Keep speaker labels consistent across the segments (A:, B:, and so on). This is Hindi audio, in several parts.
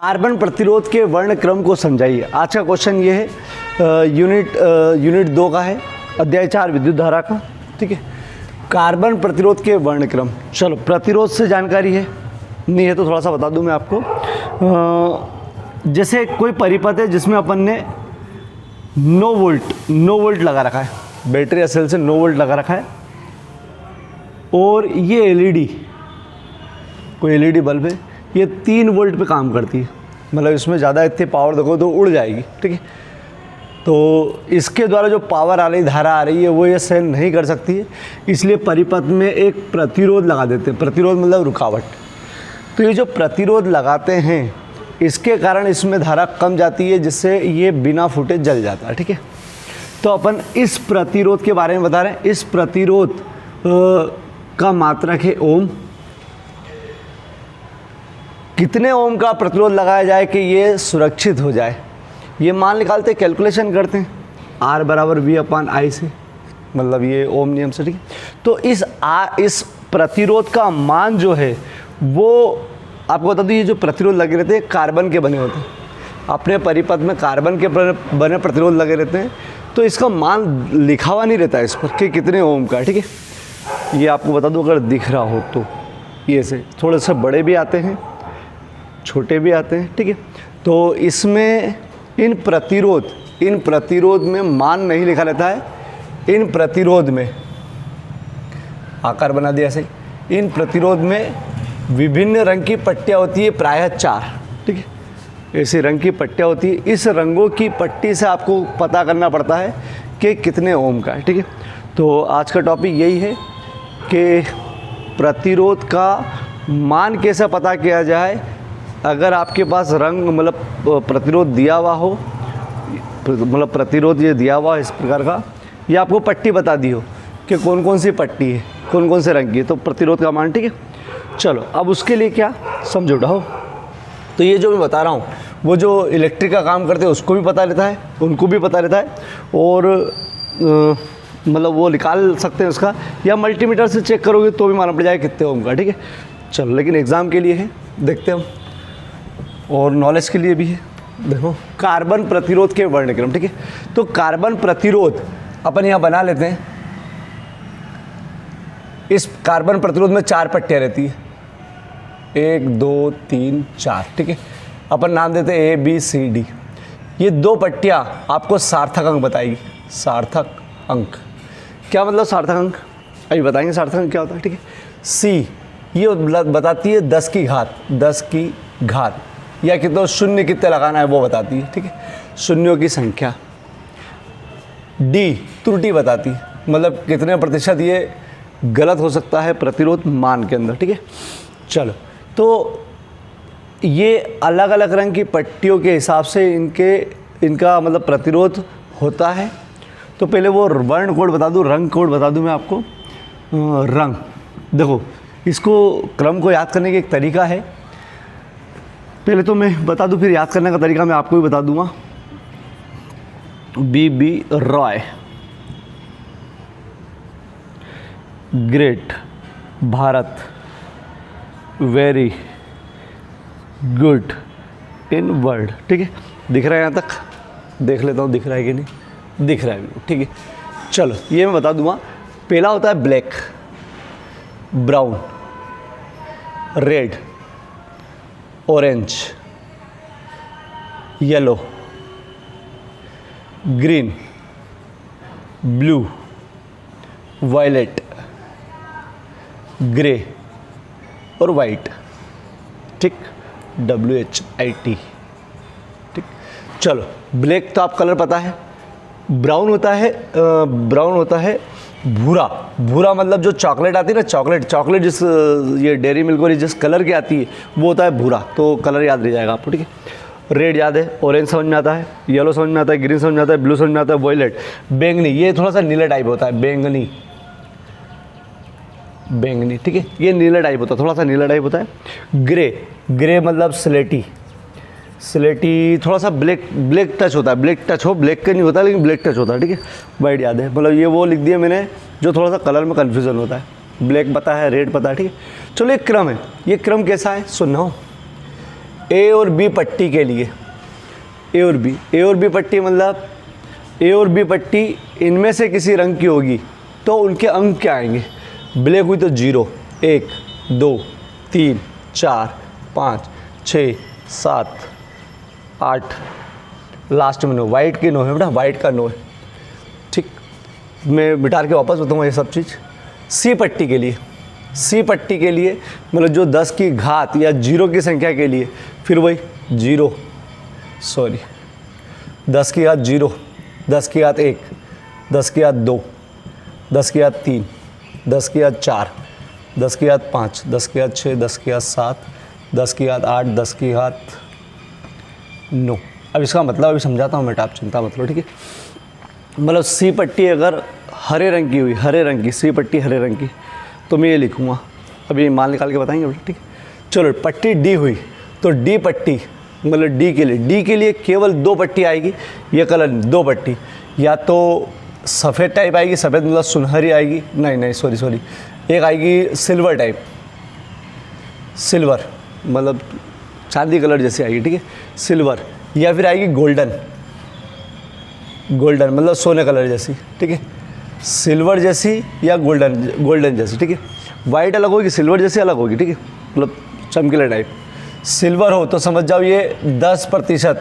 A: कार्बन प्रतिरोध के वर्ण क्रम को समझाइए। आज का क्वेश्चन ये है यूनिट 2 का है, अध्याय 4 विद्युत धारा का। ठीक है, कार्बन प्रतिरोध के वर्ण क्रम। चलो, प्रतिरोध से जानकारी है नहीं है तो थोड़ा सा बता दूं मैं आपको। जैसे कोई परिपथ है जिसमें अपन ने 9 वोल्ट लगा रखा है, बैटरी या सेल से 9 वोल्ट लगा रखा है, और ये एलईडी, कोई एलईडी बल्ब है, ये 3 वोल्ट पे काम करती है। मतलब इसमें ज़्यादा इतनी पावर देखो तो उड़ जाएगी। ठीक है, तो इसके द्वारा जो पावर आ रही, धारा आ रही है, वो ये सहन नहीं कर सकती है, इसलिए परिपथ में एक प्रतिरोध लगा देते हैं। प्रतिरोध मतलब रुकावट। तो ये जो प्रतिरोध लगाते हैं, इसके कारण इसमें धारा कम जाती है, जिससे ये बिना फूटे जल जाता है। ठीक है, तो अपन इस प्रतिरोध के बारे में बता रहे हैं। इस प्रतिरोध का मात्रक है ओम। कितने ओम का प्रतिरोध लगाया जाए कि ये सुरक्षित हो जाए, ये मान निकालते, कैलकुलेशन करते हैं। R बराबर V/I से, मतलब ये ओम नियम से। ठीक है, तो इस प्रतिरोध का मान जो है वो आपको बता दूँ, ये जो प्रतिरोध लगे रहते हैं कार्बन के बने होते हैं। अपने परिपथ में कार्बन के बने प्रतिरोध लगे रहते हैं, तो इसका मान लिखा हुआ नहीं रहता है इस पर कि कितने ओम का। ठीक है, ये आपको बता दूँ, अगर दिख रहा हो तो ये से थोड़े से बड़े भी आते हैं, छोटे भी आते हैं। ठीक है, तो इसमें इन प्रतिरोध में मान नहीं लिखा रहता है। इन प्रतिरोध में आकार बना दिया ऐसे। इन प्रतिरोध में विभिन्न रंग की पट्टियाँ होती है, प्रायः 4। ठीक है, ऐसे रंग की पट्टियाँ होती है। इस रंगों की पट्टी से आपको पता करना पड़ता है कि कितने ओम का है। ठीक है, तो आज का टॉपिक यही है कि प्रतिरोध का मान कैसे पता किया जाए। अगर आपके पास रंग मतलब प्रतिरोध दिया हुआ हो, मतलब प्रतिरोध ये दिया हुआ है इस प्रकार का, या आपको पट्टी बता दी हो कि कौन कौन सी पट्टी है, कौन कौन से रंग की है, तो प्रतिरोध का मान। ठीक है, चलो अब उसके लिए क्या समझो ढाओ। तो ये जो मैं बता रहा हूँ, वो जो इलेक्ट्रिक का काम करते हैं उसको भी पता रहता है, उनको भी पता रहता है, और मतलब वो निकाल सकते हैं उसका, या मल्टीमीटर से चेक करोगे तो भी मालूम पड़ जाएगा कितने ओम का। ठीक है, चलो, लेकिन एग्ज़ाम के लिए है, देखते हैं हम, और नॉलेज के लिए भी है। देखो, कार्बन प्रतिरोध के वर्णक्रम। ठीक है, तो कार्बन प्रतिरोध अपन यहाँ बना लेते हैं। इस कार्बन प्रतिरोध में 4 पट्टियाँ रहती है, 1 2 3 4। ठीक है, अपन नाम देते हैं ABCD। ये 2 पट्टियाँ आपको सार्थक अंक बताएगी। सार्थक अंक क्या मतलब? सार्थक अंक अभी बताएंगे सार्थक अंक क्या होता है। ठीक है, C ये बताती है 10 की घात, या कितना शून्य कितने लगाना है वो बताती है। ठीक है, शून्यों की संख्या। D त्रुटि बताती है, मतलब कितने प्रतिशत ये गलत हो सकता है प्रतिरोध मान के अंदर। ठीक है, चलो, तो ये अलग अलग रंग की पट्टियों के हिसाब से इनका मतलब प्रतिरोध होता है। तो पहले वो वर्ण कोड बता दूँ, रंग कोड बता दूँ मैं आपको। रंग देखो, इसको क्रम को याद करने का एक तरीका है। पहले तो मैं बता दूं, फिर याद करने का तरीका मैं आपको भी बता दूंगा। BB Roy, great, Bharat, very good in world. ठीक है, दिख रहा है यहाँ तक? देख लेता हूँ दिख रहा है कि नहीं। दिख रहा है। ठीक है, चलो, ये मैं बता दूंगा। पहला होता है black, brown, red, orange, yellow, green, blue, violet, grey और वाइट। ठीक, WHIT। ठीक, चलो, ब्लैक तो आप कलर पता है। ब्राउन होता है भूरा। भूरा मतलब जो चॉकलेट आती है ना, चॉकलेट जिस ये डेयरी मिल्क वाली जिस कलर की आती है वो होता है भूरा। तो कलर याद रह जाएगा आपको। ठीक है, रेड याद है, ऑरेंज समझ में आता है, येलो समझ में आता है, ग्रीन समझ में आता है, ब्लू समझ में आता है, वायलेट, बैंगनी, ये थोड़ा सा नीला टाइप होता है, बैंगनी। ठीक है, ये नीला टाइप होता है, थोड़ा सा नीला टाइप होता है। ग्रे मतलब स्लेटी, थोड़ा सा ब्लैक टच होता है। ब्लैक का नहीं होता लेकिन ब्लैक टच होता है। ठीक है, वाइट याद है, मतलब ये वो लिख दिया मैंने जो थोड़ा सा कलर में कन्फ्यूजन होता है। ब्लैक पता है, रेड पता है। ठीक है, चलो, एक क्रम है। ये क्रम कैसा है सुनना हो। ए और बी पट्टी के लिए, ए और बी पट्टी मतलब ए और बी पट्टी इनमें से किसी रंग की होगी तो उनके अंक क्या आएंगे? ब्लैक हुई तो 0, 1, 2, 3, 4, 5, 6, 7, 8, लास्ट में 9। वाइट की 9 है बेटा, वाइट का 9 है। ठीक, मैं मिटा के वापस बताऊँगा ये सब चीज़। सी पट्टी के लिए, सी पट्टी के लिए मतलब जो 10 की घात या 0 की संख्या के लिए फिर वही 10 की घात 0, 10 की घात 1, 10 की घात 2, 10 की घात 3, 10 की घात 4, 10 की घात 5, 10 की घात 6, 10 की घात 7, 10 की घात 8, 10 की घात 9। अब इसका मतलब अभी समझाता हूँ बेटा, आप चिंता मत लो, ठीक है। मतलब सी पट्टी अगर हरे रंग की हुई, हरे रंग की सी पट्टी हरे रंग की, तो मैं ये लिखूँगा, अभी मान निकाल के बताएंगे बेटा, ठीक है। चलो पट्टी डी हुई तो डी पट्टी मतलब डी के लिए केवल 2 पट्टी आएगी। ये कलर 2 पट्टी, या तो सफ़ेद टाइप आएगी, सफ़ेद मतलब सुनहरी आएगी, नहीं सॉरी, एक आएगी सिल्वर टाइप, सिल्वर मतलब चांदी कलर जैसी आएगी, ठीक है, सिल्वर, या फिर आएगी गोल्डन मतलब सोने कलर जैसी, ठीक है, सिल्वर जैसी या गोल्डन जैसी, ठीक है। वाइट अलग होगी, सिल्वर जैसी अलग होगी, ठीक है, मतलब चमकीला टाइप। सिल्वर हो तो समझ जाओ ये 10%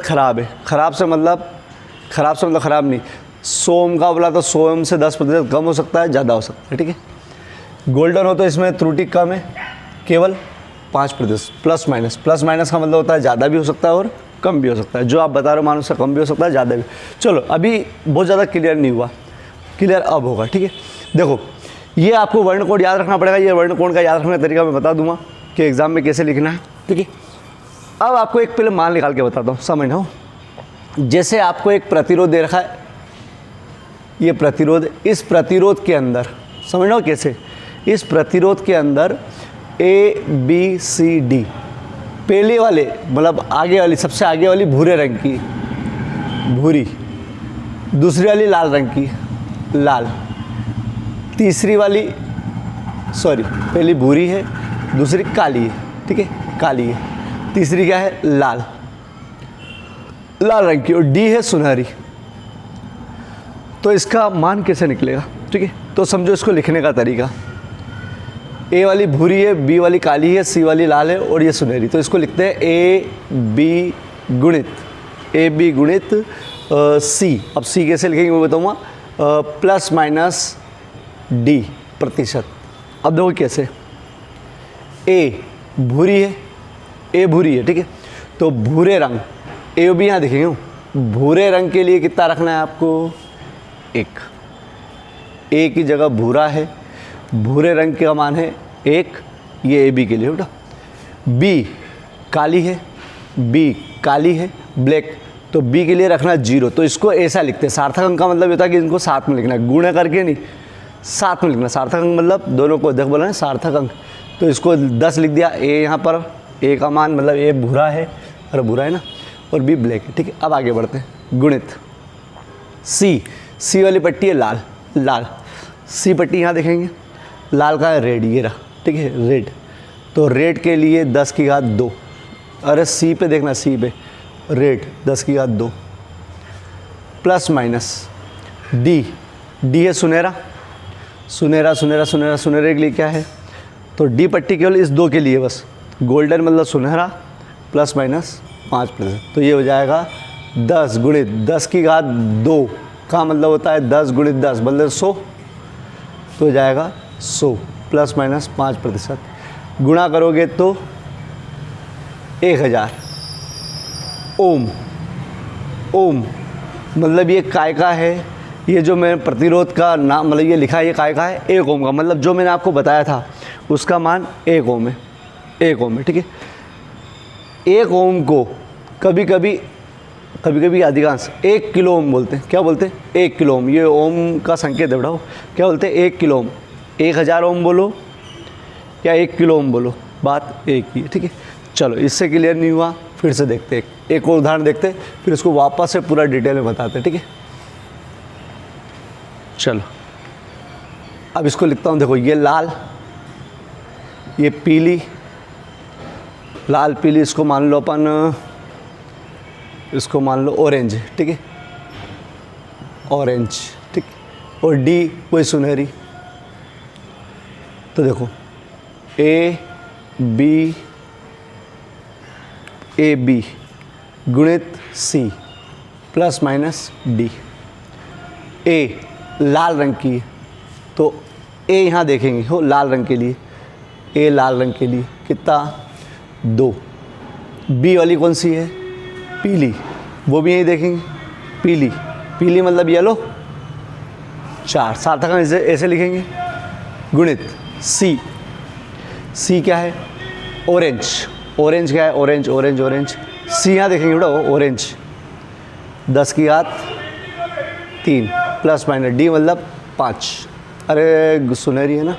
A: ख़राब है। ख़राब से मतलब ख़राब नहीं, 100 का बोला तो 100 से 10% कम हो सकता है, ज़्यादा हो सकता है, ठीक है। गोल्डन हो तो इसमें त्रुटि कम है, केवल 5%, प्लस माइनस का मतलब होता है ज़्यादा भी हो सकता है और कम भी हो सकता है। जो आप बता रहे हो मान उससे कम भी हो सकता है, ज़्यादा भी। चलो अभी बहुत ज़्यादा क्लियर नहीं हुआ, क्लियर अब होगा, ठीक है। देखो ये आपको वर्ण कोड याद रखना पड़ेगा। ये वर्ण कोड का याद रखने का तरीका मैं बता दूंगा कि एग्ज़ाम में कैसे लिखना है, ठीक है। अब आपको एक पहले मान निकाल के बताता हूँ, समझना हो। जैसे आपको एक प्रतिरोध दे रखा है, ये प्रतिरोध, इस प्रतिरोध के अंदर समझना हो कैसे, इस प्रतिरोध के अंदर A B C D, पहले वाले मतलब आगे वाली, सबसे आगे वाली भूरे रंग की भूरी, दूसरी वाली लाल रंग की लाल, तीसरी वाली पहली भूरी है, दूसरी काली है, ठीक है, काली है, तीसरी क्या है, लाल रंग की, और डी है सुनहरी। तो इसका मान कैसे निकलेगा, ठीक है। तो समझो इसको लिखने का तरीका, ए वाली भूरी है, बी वाली काली है, सी वाली लाल है और ये सुनहरी। तो इसको लिखते हैं ए बी गुणित सी। अब सी कैसे लिखेंगे मैं बताऊँगा, प्लस माइनस डी प्रतिशत। अब देखो कैसे, ए भूरी है, ठीक है, तो भूरे रंग, ए भी यहाँ दिखेंगे, भूरे रंग के लिए कितना रखना है आपको, 1। ए की जगह भूरा है, भूरे रंग का मान है 1, ये ए बी के लिए बेटा। बी काली है, ब्लैक, तो बी के लिए रखना 0। तो इसको ऐसा लिखते हैं, सार्थक अंक का मतलब होता है कि इनको साथ में लिखना है, गुणा करके नहीं, साथ में लिखना। सार्थक अंक मतलब दोनों को देख बोला है सार्थक अंक, तो इसको 10 लिख दिया। ए यहाँ पर ए का मान मतलब ए भूरा है, और भूरा है ना, और बी ब्लैक है, ठीक है। अब आगे बढ़ते हैं, गुणित सी वाली पट्टी है लाल, सी पट्टी यहाँ देखेंगे, लाल का है रेड, ये रहा, ठीक है, रेड। तो रेड के लिए 10 की घात 2, अरे सी पे देखना, सी पे रेड 10 की घात 2, प्लस माइनस डी है सुनहरा के लिए क्या है, तो डी पट्टी केवल इस 2 के लिए बस, गोल्डन मतलब सुनहरा, प्लस माइनस 5%। तो ये हो जाएगा 10 गुणित 10 की घात 2 का मतलब होता है 10 गुणित 10 मतलब 100, तो हो जाएगा 100 प्लस माइनस 5%। गुणा करोगे तो 1000 ओम मतलब ये काय का है, ये जो मैं प्रतिरोध का नाम मतलब ये लिखा है, ये काय का है, 1 ओम का, मतलब जो मैंने आपको बताया था उसका मान 1 ओम है, 1 ओम है, ठीक है। 1 ओम को कभी कभी अधिकांश 1 किलो ओम बोलते हैं। क्या बोलते हैं, 1 किलो ओम, ये ओम का संकेत है बेटा, क्या बोलते हैं, 1 किलो ओम। 1000 ओम बोलो या 1 किलो ओम बोलो, बात एक ही है, ठीक है। चलो इससे क्लियर नहीं हुआ, फिर से देखते हैं, एक और उदाहरण देखते हैं, फिर इसको वापस से पूरा डिटेल में बताते हैं, ठीक है। चलो अब इसको लिखता हूँ, देखो ये लाल, ये पीली लाल पीली इसको मान लो अपन, इसको मान लो ऑरेंज, ठीक है, ऑरेंज, ठीक। और डी कोई सुनहरी। तो देखो ए बी गुणित सी प्लस माइनस डी। ए लाल रंग की है तो ए यहाँ देखेंगे हो लाल रंग के लिए, ए लाल रंग के लिए कितना 2। बी वाली कौन सी है, पीली, वो भी यही देखेंगे, पीली, पीली मतलब येलो 4, सार्थक ऐसे लिखेंगे। गुणित सी, सी क्या है, ऑरेंज, ऑरेंज क्या है, ऑरेंज ऑरेंज ऑरेंज, सी यहाँ देखेंगे बेटा ऑरेंज 10 की घात 3 प्लस माइनस डी मतलब 5। अरे सुनहरी है ना,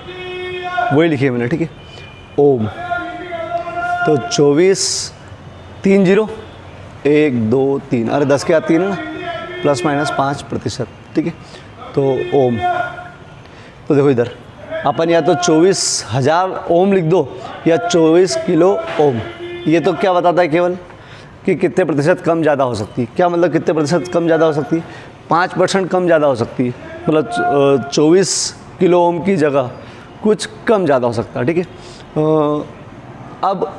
A: वही लिखिए मैंने, ठीक है। ओम तो 24 3 0 1 2 3, अरे 10 की घात 3 है ना, प्लस माइनस 5%, ठीक है। तो ओम, तो देखो इधर अपन या तो 24,000 ओम लिख दो या 24 किलो ओम। ये तो क्या बताता है केवल कि कितने प्रतिशत कम ज़्यादा हो सकती है। क्या मतलब कितने प्रतिशत कम ज़्यादा हो सकती है, 5% कम ज़्यादा हो सकती है, मतलब 24 किलो ओम की जगह कुछ कम ज़्यादा हो सकता है, ठीक है। अब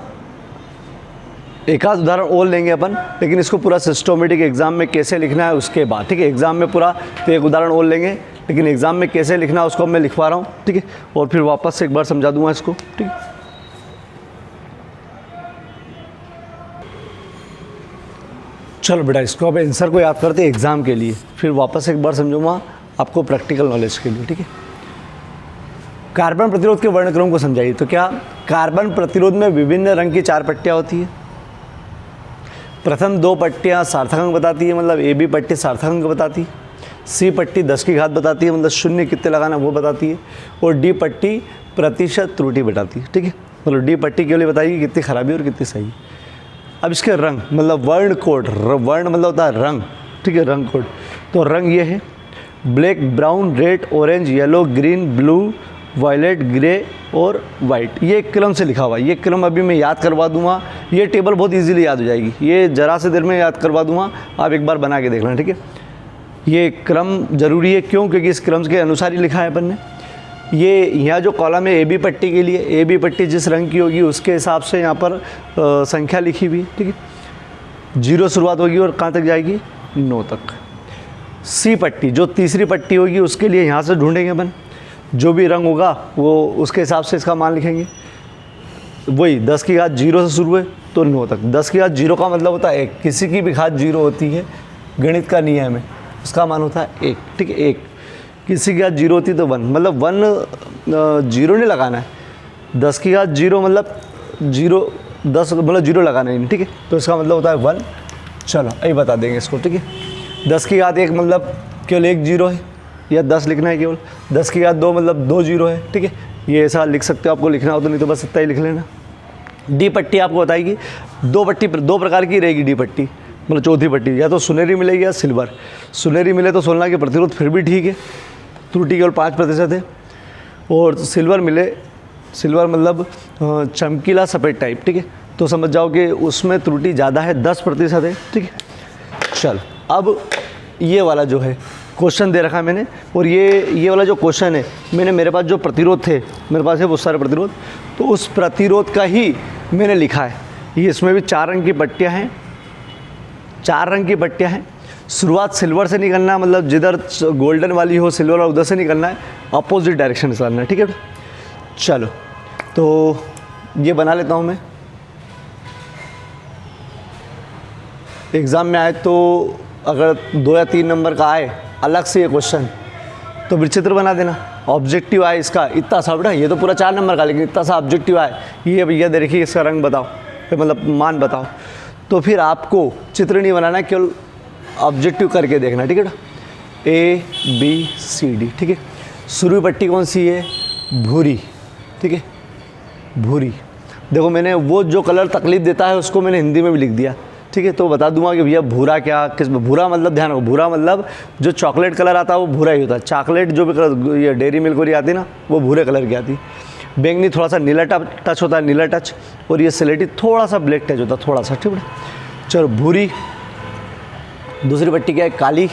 A: एक आध उदाहरण और लेंगे अपन, लेकिन इसको पूरा सिस्टमेटिक एग्ज़ाम में कैसे लिखना है उसके बाद, ठीक है। एग्ज़ाम में पूरा तो एक उदाहरण और लेंगे, लेकिन एग्ज़ाम में कैसे लिखना है उसको मैं लिखवा रहा हूँ, ठीक है। और फिर वापस से एक बार समझा दूंगा इसको, ठीक है। चलो बेटा इसको अब आंसर को याद करते हैं एग्ज़ाम के लिए, फिर वापस एक बार समझूंगा आपको प्रैक्टिकल नॉलेज के लिए, ठीक है। कार्बन प्रतिरोध के वर्णक्रम को समझाइए। तो क्या कार्बन प्रतिरोध में विभिन्न रंग की 4 पट्टियाँ होती है। प्रथम 2 पट्टियाँ सार्थक अंक बताती है, मतलब ए बी पट्टी सार्थक अंक बताती है। सी पट्टी 10 की घात बताती है, मतलब शून्य कितने लगाना वो बताती है। और डी पट्टी प्रतिशत त्रुटि बताती है, ठीक है। मतलब डी पट्टी के लिए बताएगी कितनी खराबी और कितनी सही। अब इसके रंग मतलब वर्ण कोड, वर्ण मतलब होता है रंग, ठीक है, रंग कोड। तो रंग ये है black, brown, red, orange, yellow, green, blue, violet, grey और वाइट। ये एक क्रम से लिखा हुआ है। ये क्रम अभी मैं याद करवा दूंगा, ये टेबल बहुत इजीली याद हो जाएगी, ये जरा से देर में याद करवा दूंगा, आप एक बार बना के देख लेना, ठीक है। ये क्रम जरूरी है, क्यों, क्योंकि इस क्रम के अनुसार ही लिखा है अपन ने। ये यहाँ जो कॉलम है ए बी पट्टी के लिए, ए बी पट्टी जिस रंग की होगी उसके हिसाब से यहाँ पर संख्या लिखी हुई, ठीक है। 0 शुरुआत होगी और कहाँ तक जाएगी, 9 तक। सी पट्टी जो तीसरी पट्टी होगी उसके लिए यहाँ से ढूंढेंगे अपन, जो भी रंग होगा वो उसके हिसाब से इसका मान लिखेंगे। वही 10 की घात 0 से शुरू है तो 9 तक। 10 की घात 0 का मतलब होता है 1, किसी की भी घात 0 होती है, गणित का नियम है, उसका मान होता है 1, ठीक है। 1 किसी की घात 0 होती है तो 1, मतलब 1 0 नहीं लगाना है। 10 की घात 0 मतलब 0, 10 मतलब 0 लगाना है, ठीक है। तो इसका मतलब होता है 1। चलो यही बता देंगे इसको, ठीक है। 10 की घात 1 मतलब केवल 1 0 है, या 10 लिखना है केवल। 10 की घात 2 मतलब 2 0 है, ठीक है। ये ऐसा लिख सकते हो, आपको लिखना हो तो, नहीं तो बस इतना ही लिख लेना। डी पट्टी आपको बताएगी 2 प्रकार की रहेगी डी पट्टी, मतलब चौथी पट्टी या तो सुनहरी मिलेगी या सिल्वर। सुनहरी मिले तो सोलना के प्रतिरोध फिर भी ठीक है, त्रुटि केवल 5% है। और सिल्वर मिले, सिल्वर मतलब चमकीला सफ़ेद टाइप, ठीक है, तो समझ जाओ कि उसमें त्रुटि ज़्यादा है, 10% है, ठीक है। चल अब ये वाला जो है क्वेश्चन दे रखा है मैंने, और ये वाला जो क्वेश्चन है मैंने, मेरे पास जो प्रतिरोध थे, मेरे पास है बहुत सारे प्रतिरोध, तो उस प्रतिरोध का ही मैंने लिखा है। ये इसमें भी 4 रंग की पट्टियाँ हैं, 4 रंग की पट्टियाँ हैं। शुरुआत सिल्वर से नहीं करना है, मतलब जिधर गोल्डन वाली हो सिल्वर और उधर से नहीं करना है, अपोजिट डायरेक्शन से करना है, ठीक है। चलो तो ये बना लेता हूँ मैं, एग्ज़ाम में आए तो अगर 2 या 3 नंबर का आए अलग से ये क्वेश्चन तो विचित्र बना देना। ऑब्जेक्टिव आए इसका इतना सा बेटा, ये तो पूरा 4 नंबर का, लेकिन इतना सा ऑब्जेक्टिव आए, ये भैया देखिए इसका रंग बताओ, मतलब मान बताओ, तो फिर आपको चित्र नहीं बनाना है, केवल ऑब्जेक्टिव करके देखना, ठीक है ना। A B C D, ठीक है। शुरू पट्टी कौन सी है, भूरी, ठीक है, भूरी। देखो मैंने वो जो कलर तकलीफ देता है उसको मैंने हिंदी में भी लिख दिया, ठीक है। तो बता दूंगा कि भैया भूरा क्या, किस भूरा मतलब, ध्यान रखो, भूरा मतलब जो चॉकलेट कलर आता है वो भूरा ही होता है। चॉकलेट जो भी कलर, ये डेयरी मिल्क वाली आती है ना, वो भूरे कलर की आती है। बैंगनी थोड़ा सा नीला टच होता है, नीला टच, और ये स्लेटी थोड़ा सा ब्लैक टच होता है, थोड़ा सा, ठीक है। चलो भूरी, दूसरी पट्टी क्या है, काली,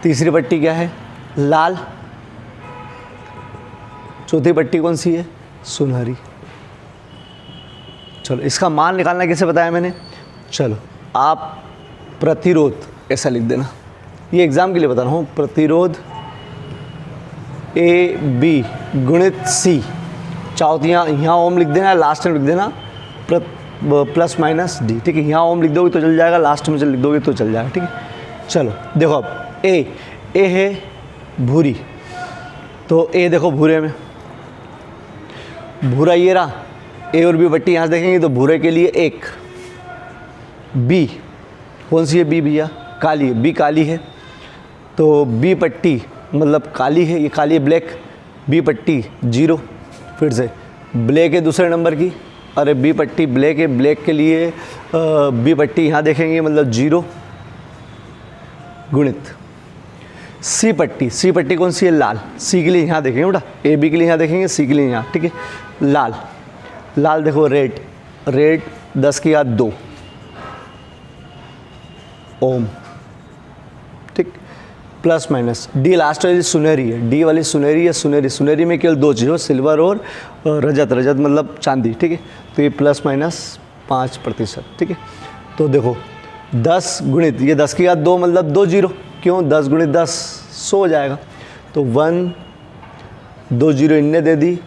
A: तीसरी पट्टी क्या है, लाल, चौथी पट्टी कौन सी है, सुनहरी। चलो इसका मान निकालना कैसे बताया मैंने, चलो आप प्रतिरोध ऐसा लिख देना, ये एग्जाम के लिए बता रहा हूँ, प्रतिरोध ए बी गुणित सी, चाहो तो यहाँ ओम लिख देना, लास्ट में लिख देना प्लस माइनस डी, ठीक है। यहाँ ओम लिख दोगे तो चल जाएगा, लास्ट में लिख दोगे तो चल जाएगा, ठीक है। चलो देखो अब ए है भूरी, तो ए देखो भूरे में, भूरा ये रहा, ए और बी पट्टी यहाँ से देखेंगे तो भूरे के लिए एक, बी कौन सी है, बी भैया काली है, बी काली है, तो बी पट्टी मतलब काली है, ये काली है ब्लैक, बी पट्टी 0, फिर से ब्लैक है दूसरे नंबर की, अरे बी पट्टी ब्लैक है, ब्लैक के लिए बी पट्टी यहाँ देखेंगे मतलब 0 गुणित सी पट्टी कौन सी है, लाल, सी के लिए यहाँ देखेंगे बेटा, ए बी के लिए यहाँ देखेंगे, सी के लिए यहाँ, ठीक है। लाल देखो, रेड 10 की घात 2 ओम, ठीक, प्लस माइनस डी, लास्ट वाली सुनहरी है, डी वाली सुनहरी है, सुनहरी में केवल 2 चीज़ हो, सिल्वर और रजत मतलब चांदी, ठीक है। तो ये प्लस माइनस 5%, ठीक है। तो देखो 10 गुणित ये 10 की घात 2 मतलब 2 0, क्यों 10 गुणित 10 100 हो जाएगा, तो 1 2 0 इनने दे दी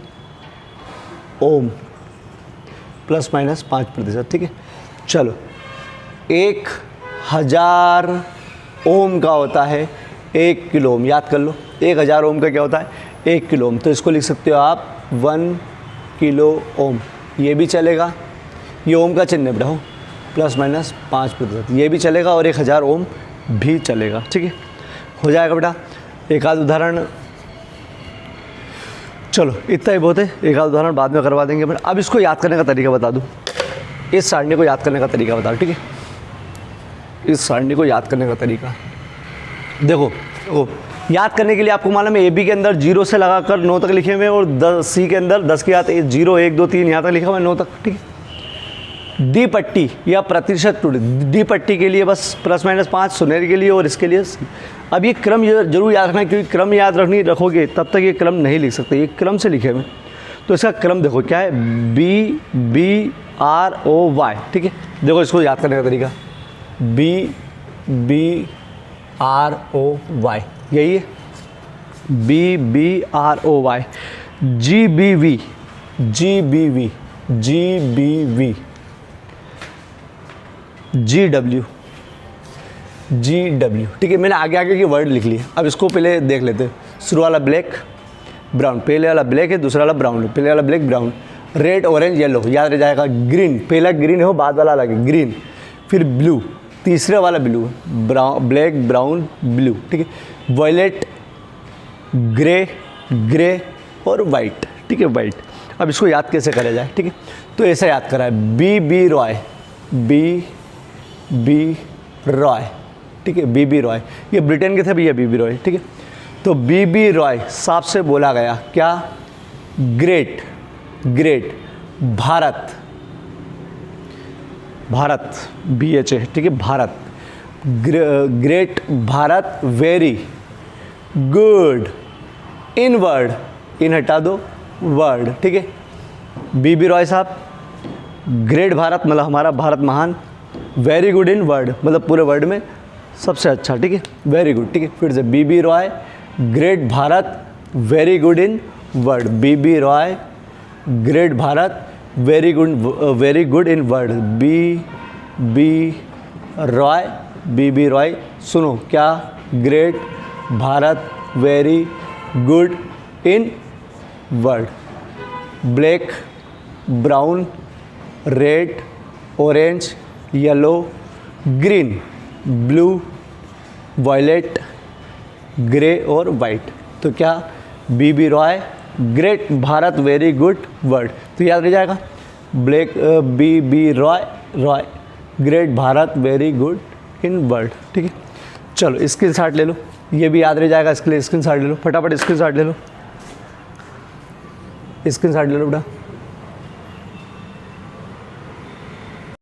A: ओम, प्लस माइनस 5%, ठीक है। चलो 1000 ओम का होता है 1 किलो ओम, याद कर लो 1000 ओम का क्या होता है 1 किलो ओम, तो इसको लिख सकते हो आप 1 किलो ओम, ये भी चलेगा, ये ओम का चिन्ह है बेटा, प्लस माइनस 5%, ये भी चलेगा और 1000 ओम भी चलेगा, ठीक है। हो जाएगा बेटा। एक आध उदाहरण, चलो इतना ही बहुत है, एक आध उदाहरण बाद में करवा देंगे। बट अब इसको याद करने का तरीका बता दूँ, इस सारणी को याद करने का तरीका बता, ठीक है। इस सारणी को याद करने का तरीका देखो, याद करने के लिए आपको मालूम है ए बी के अंदर 0 से लगाकर 9 तक लिखे हुए और सी के अंदर 10 की घात 0 1 2 3 यहाँ तक लिखा हुआ है 9 तक, ठीक है। डी पट्टी या प्रतिशत टूट, डी पट्टी के लिए बस प्लस माइनस 5, सुनहरी के लिए और इसके लिए। अब ये क्रम जरूर याद रखना, क्योंकि क्रम याद रखोगे तब तक ये क्रम नहीं लिख सकते, ये क्रम से लिखे हुए। तो इसका क्रम देखो क्या है, बी आर ओ वाई, ठीक है। देखो इसको याद करने का तरीका, बी आर ओ वाई, यही है, B R O Y, G B V, G W, ठीक है। मैंने आगे के वर्ड लिख लिए, अब इसको पहले देख लेते हैं। शुरू वाला ब्लैक ब्राउन, पहले वाला ब्लैक है, दूसरा वाला ब्राउन है, पहले वाला black brown, red orange yellow, याद रह जाएगा। ग्रीन, पहला ग्रीन हो, बाद वाला अलग है, ग्रीन। फिर ब्लू, तीसरे वाला ब्लू, ब्लैक ब्राउन ब्लू, ठीक है। वॉयलेट, ग्रे और वाइट, ठीक है, वाइट। अब इसको याद कैसे करा जाए, ठीक है। तो ऐसा याद करा है, बी रॉय, बी रॉय, ठीक है, बी रॉय, ये ब्रिटेन के थे भैया, बी रॉय, ठीक है। तो बी रॉय साहब से बोला गया क्या, ग्रेट भारत BHA, ठीक है, Bharat, great Bharat, very good, in word, in हटा दो, वर्ड, ठीक है। बी रॉय साहब, ग्रेट भारत मतलब हमारा भारत महान, वेरी गुड इन वर्ड मतलब पूरे वर्ल्ड में सबसे अच्छा, ठीक है, वेरी गुड, ठीक है। फिर से B Roy, great Bharat, very good in word, B Roy, great Bharat, very good in word, B Roy, सुनो क्या, great Bharat, very good in word, black brown red orange yellow green blue violet grey और वाइट। तो क्या, B Roy, great Bharat, very good word, तो याद रह जाएगा, black B Roy, great Bharat, very good in word, ठीक है। चलो स्क्रीनशॉट ले लो, ये भी याद रह जाएगा, इसके लिए स्क्रीनशॉट ले लो, फटाफट स्क्रीनशॉट ले लो। स्क्रीनशॉट ले लो बेटा।